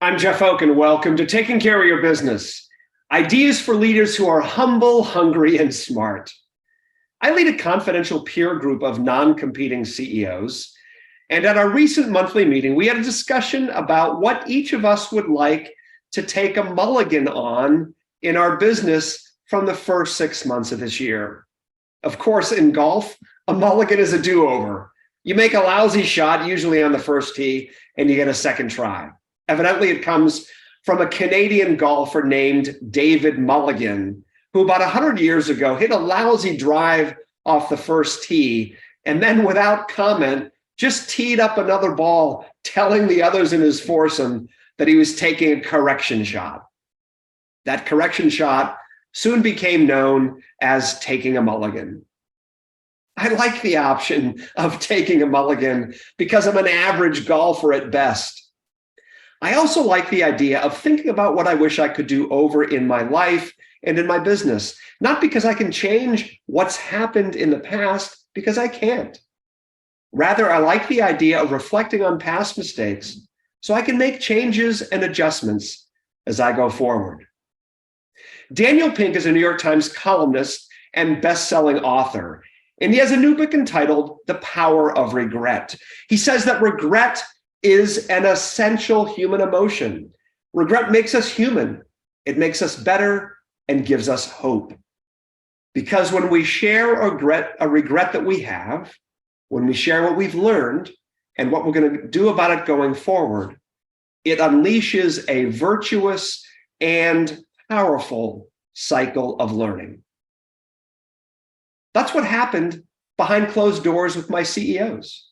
I'm Jeff Oak, and welcome to Taking Care of Your Business. Ideas for leaders who are humble, hungry, and smart. I lead a confidential peer group of non-competing CEOs, and at our recent monthly meeting, we had a discussion about what each of us would like to take a mulligan on in our business from the first 6 months of this year. Of course, in golf, a mulligan is a do-over. You make a lousy shot, usually on the first tee, and you get a second try. Evidently, it comes from a Canadian golfer named David Mulligan, who about 100 years ago hit a lousy drive off the first tee, and then without comment, just teed up another ball, telling the others in his foursome that he was taking a correction shot. That correction shot soon became known as taking a mulligan. I like the option of taking a mulligan because I'm an average golfer at best. I also like the idea of thinking about what I wish I could do over in my life and in my business, not because I can change what's happened in the past, because I can't. Rather, I like the idea of reflecting on past mistakes so I can make changes and adjustments as I go forward. Daniel Pink is a New York Times columnist and best-selling author, and he has a new book entitled The Power of Regret. He says that regret is an essential human emotion. Regret makes us human. It makes us better and gives us hope. Because when we share a regret that we have, when we share what we've learned and what we're going to do about it going forward, it unleashes a virtuous and powerful cycle of learning. That's what happened behind closed doors with my CEOs.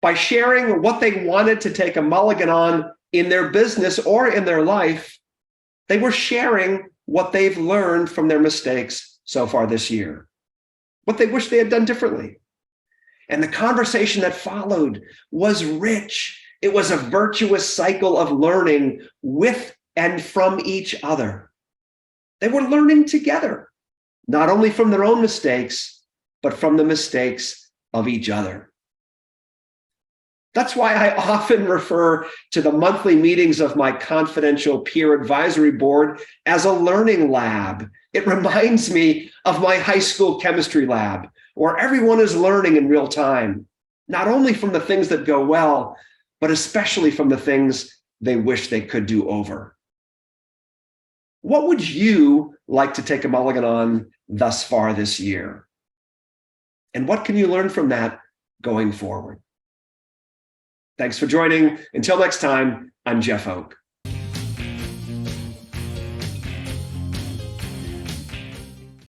By sharing what they wanted to take a mulligan on in their business or in their life, they were sharing what they've learned from their mistakes so far this year, what they wish they had done differently. And the conversation that followed was rich. It was a virtuous cycle of learning with and from each other. They were learning together, not only from their own mistakes, but from the mistakes of each other. That's why I often refer to the monthly meetings of my confidential peer advisory board as a learning lab. It reminds me of my high school chemistry lab, where everyone is learning in real time, not only from the things that go well, but especially from the things they wish they could do over. What would you like to take a mulligan on thus far this year? And what can you learn from that going forward? Thanks for joining. Until next time, I'm Jeff Oak.